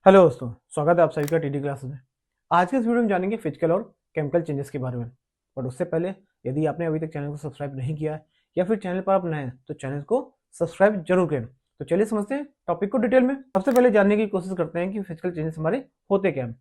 Hello दोस्तों, स्वागत है आप सभी का टीडी क्लासेस में। आज के इस वीडियो में जानेंगे फिजिकल और केमिकल चेंजेस के बारे में। बट उससे पहले यदि आपने अभी तक चैनल को सब्सक्राइब नहीं किया है या फिर चैनल पर आप नए हैं तो चैनल को सब्सक्राइब जरूर करें। तो चलिए समझते हैं टॉपिक को डिटेल में। सबसे पहले जानने की कोशिश करते हैं कि फिजिकल चेंजेस हमारे होते क्या हैं।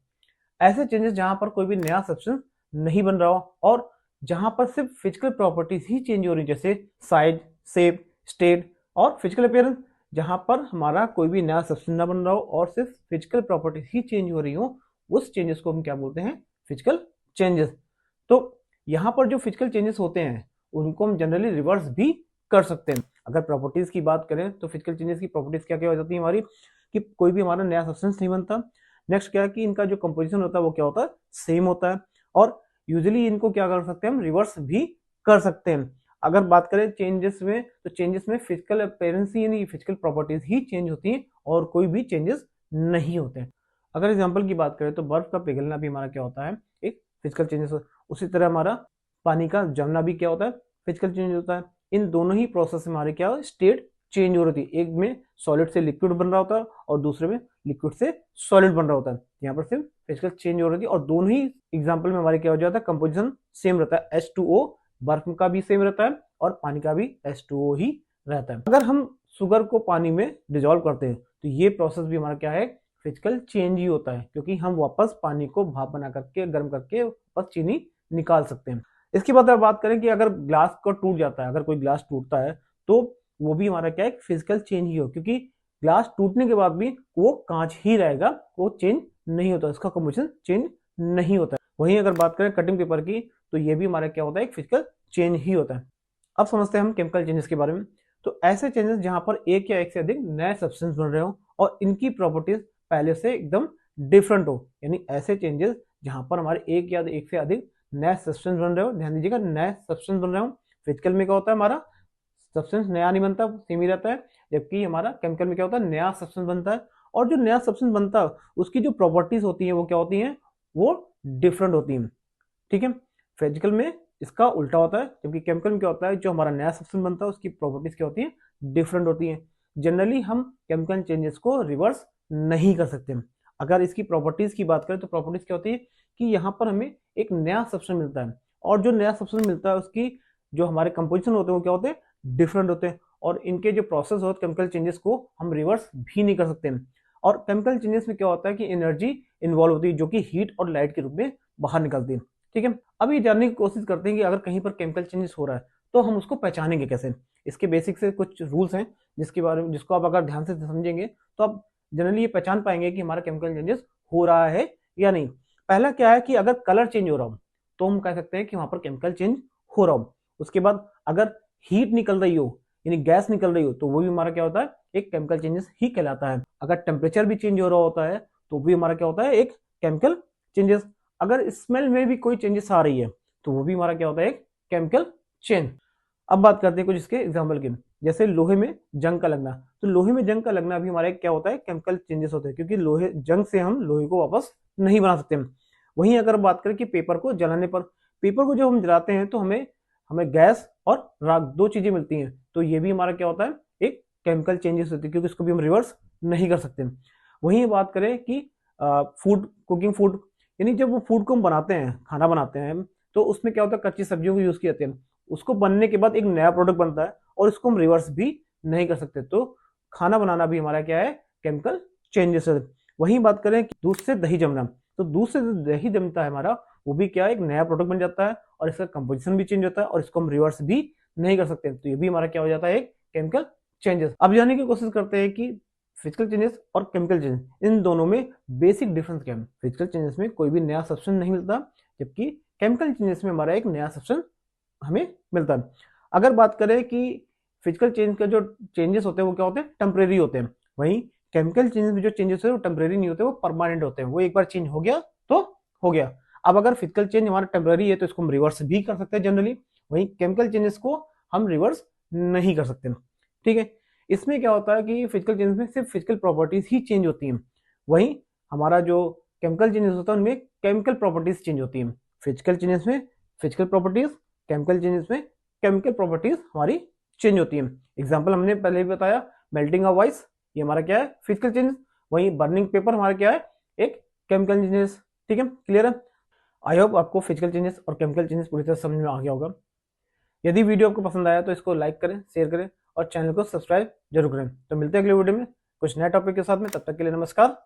ऐसे चेंजेस जहां पर कोई भी नया सब्सटेंस नहीं बन रहा हो और जहां पर सिर्फ फिजिकल प्रॉपर्टीज ही चेंज हो रही, जैसे साइज, शेप, स्टेट और फिजिकल अपीयरेंस। जहां पर हमारा कोई भी नया सब्सटेंस ना बन रहा हो और सिर्फ फिजिकल प्रॉपर्टीज ही चेंज हो रही हो, उस चेंजेस को हम क्या बोलते हैं? Physical changes. तो यहाँ पर जो फिजिकल चेंजेस होते हैं उनको हम जनरली रिवर्स भी कर सकते हैं। अगर प्रॉपर्टीज की बात करें तो फिजिकल चेंजेस की प्रॉपर्टीज क्या क्या हो जाती है हमारी, कि कोई भी हमारा नया सब्सटेंस नहीं बनता। नेक्स्ट क्या है कि इनका जो कंपोजिशन होता है वो क्या होता है? सेम होता है। और यूजुअली इनको क्या कर सकते हैं? हम रिवर्स भी कर सकते हैं। अगर बात करें चेंजेस में, तो चेंजेस में फिजिकल अपीयरेंस यानी फिजिकल प्रॉपर्टीज ही चेंज होती हैं और कोई भी चेंजेस नहीं होते हैं। अगर एग्जांपल की बात करें तो बर्फ का पिघलना भी हमारा क्या होता है? एक फिजिकल चेंजेस। उसी तरह हमारा पानी का जमना भी क्या होता है? फिजिकल चेंज होता है। इन दोनों ही प्रोसेस में हमारे क्या स्टेट चेंज हो रही थी। एक में सॉलिड से लिक्विड बन रहा होता है और दूसरे में लिक्विड से सॉलिड बन रहा होता है। यहाँ पर सिर्फ फिजिकल चेंज हो रही थी और दोनों ही एग्जाम्पल में हमारे क्या हो जाता है? कंपोजिशन सेम रहता है। H2O बर्फ का भी सेम रहता है और पानी का भी H2O ही रहता है। अगर हम शुगर को पानी में डिजोल्व करते हैं तो ये प्रोसेस भी हमारा क्या है? फिजिकल चेंज ही होता है, क्योंकि हम वापस पानी को भाप बना करके गर्म करके वापस चीनी निकाल सकते हैं। इसके बाद अगर बात करें कि अगर ग्लास को टूट जाता है, अगर कोई ग्लास टूटता है तो वो भी हमारा क्या है? फिजिकल चेंज ही हो, क्योंकि ग्लास टूटने के बाद भी वो कांच ही रहेगा, वो चेंज नहीं होता, इसका कंपोजिशन चेंज नहीं होता है। वहीं अगर बात करें कटिंग पेपर की तो ये भी हमारा क्या होता है? एक फिजिकल चेंज ही होता है। अब समझते हैं हम केमिकल चेंजेस के बारे में। तो ऐसे चेंजेस जहां पर एक या एक से अधिक नए सब्सटेंस बन रहे हो और इनकी प्रॉपर्टीज पहले से एकदम डिफरेंट हो, यानी ऐसे चेंजेस जहां पर हमारे एक या एक से अधिक नए सब्सटेंस बन रहे हो। ध्यान दीजिएगा, नए सब्सटेंस बन रहे हो। फिजिकल में क्या होता है? हमारा सब्सटेंस नया नहीं बनता, सेम ही रहता है। जबकि हमारा केमिकल में क्या होता है? नया सब्सटेंस बनता है और जो नया सब्सटेंस बनता है उसकी जो प्रॉपर्टीज होती है वो क्या होती है? वो डिफरेंट होती है। ठीक है। फिजिकल में इसका उल्टा होता है, जबकि केमिकल में क्या होता है? जो हमारा नया सब्सटेंस बनता है उसकी प्रॉपर्टीज क्या होती है? डिफरेंट होती है। जनरली हम केमिकल चेंजेस को रिवर्स नहीं कर सकते। अगर इसकी प्रॉपर्टीज की बात करें तो प्रॉपर्टीज क्या होती है कि यहाँ पर हमें एक नया सब्सटेंस मिलता है और जो नया सब्सटेंस मिलता है उसकी जो हमारे कंपोजिशन होते हैं वो क्या होते हैं? डिफरेंट होते हैं। और इनके जो प्रोसेस होते हैं केमिकल चेंजेस को हम रिवर्स भी नहीं कर सकते। और केमिकल चेंजेस में क्या होता है कि एनर्जी इन्वॉल्व होती है, जो कि हीट और लाइट के रूप में बाहर निकलती है। ठीक है। अब ये जानने की कोशिश करते हैं कि अगर कहीं पर केमिकल चेंजेस हो रहा है तो हम उसको पहचानेंगे कैसे। इसके बेसिक से कुछ रूल्स हैं जिसके बारे में, जिसको आप अगर ध्यान से समझेंगे तो आप जनरली ये पहचान पाएंगे कि हमारा केमिकल चेंजेस हो रहा है या नहीं। पहला क्या है कि अगर कलर चेंज हो रहा हो तो हम कह सकते हैं कि वहां पर केमिकल चेंज हो रहा हो। उसके बाद अगर हीट निकल रही हो यानी गैस निकल रही हो तो वो भी हमारा क्या होता है? एक केमिकल चेंजेस ही कहलाता है। अगर टेम्परेचर भी चेंज हो रहा होता है तो भी हमारा क्या होता है? एक केमिकल चेंजेस। अगर स्मेल में भी कोई चेंजेस आ रही है तो वो भी हमारा क्या होता है? एक केमिकल चेंज। अब बात करते हैं कुछ इसके एग्जाम्पल की। जैसे लोहे में जंग का लगना, तो लोहे में जंग का लगना भी हमारा क्या होता है? केमिकल चेंजेस होते हैं, क्योंकि लोहे जंग से हम लोहे को वापस नहीं बना सकते। वहीं अगर बात करें कि पेपर को जलाने पर, पेपर को जब हम जलाते हैं तो हमें हमें गैस और राख दो चीजें मिलती हैं, तो ये भी हमारा क्या होता है? एक केमिकल चेंजेस होती है, क्योंकि इसको भी हम रिवर्स नहीं कर सकते। वहीं बात करें कि फूड, कुकिंग फूड, यानी जब वो फूड को हम बनाते हैं, खाना बनाते हैं, तो उसमें क्या होता है? कच्ची सब्जियों को यूज किया जाते हैं। उसको बनने के बाद एक नया प्रोडक्ट बनता है और इसको हम रिवर्स भी नहीं कर सकते। तो खाना बनाना भी हमारा क्या है? केमिकल चेंजेस है। वहीं बात करें कि दूध से दही जमना, तो दूध से जो दही जमता है हमारा, वो भी क्या है? एक नया प्रोडक्ट बन जाता है और इसका कंपोजिशन भी चेंज होता है और इसको हम रिवर्स भी नहीं कर सकते। तो ये भी हमारा क्या हो जाता है? एक केमिकल चेंजेस। अब जानने की कोशिश करते हैं कि फिजिकल चेंजेस और केमिकल चेंजेस, इन दोनों में बेसिक डिफरेंस क्या है। फिजिकल चेंजेस में कोई भी नया सब्सटेंस नहीं मिलता, जबकि केमिकल चेंजेस में हमारा एक नया सब्सटेंस हमें मिलता है। अगर बात करें कि फिजिकल चेंज का जो चेंजेस होते हैं वो क्या होते हैं? टेम्परेरी होते हैं। वहीं केमिकल चेंजेस में जो चेंजेस होते हैं वो टेम्परेरी नहीं होते, वो परमानेंट होते हैं। वो एक बार चेंज हो गया तो हो गया। अब अगर फिजिकल चेंज हमारा टेम्परेरी है तो इसको हम रिवर्स भी कर सकते हैं जनरली। वहीं केमिकल चेंजेस को हम रिवर्स नहीं कर सकते। ठीक है। इसमें क्या होता है कि फिजिकल चेंजेस में सिर्फ फिजिकल प्रॉपर्टीज ही चेंज होती हैं। वहीं हमारा जो केमिकल चेंजेस होता है उनमें केमिकल प्रॉपर्टीज चेंज होती हैं। फिजिकल चेंजेस में फिजिकल प्रॉपर्टीज, केमिकल चेंजेस में केमिकल प्रॉपर्टीज हमारी चेंज होती है। एग्जांपल हमने पहले भी बताया, मेल्टिंग ऑफ आइस, ये हमारा क्या है? Physical change. वहीं बर्निंग पेपर हमारा क्या है, एक केमिकल चेंजेस। ठीक है, क्लियर है। आई होप आपको फिजिकल चेंजेस और केमिकल चेंजेस पूरी तरह समझ में आ गया होगा। यदि वीडियो आपको पसंद आया तो इसको लाइक करें, शेयर करें और चैनल को सब्सक्राइब जरूर करें। तो मिलते हैं अगले वीडियो में कुछ नए टॉपिक के साथ में, तब तक के लिए नमस्कार।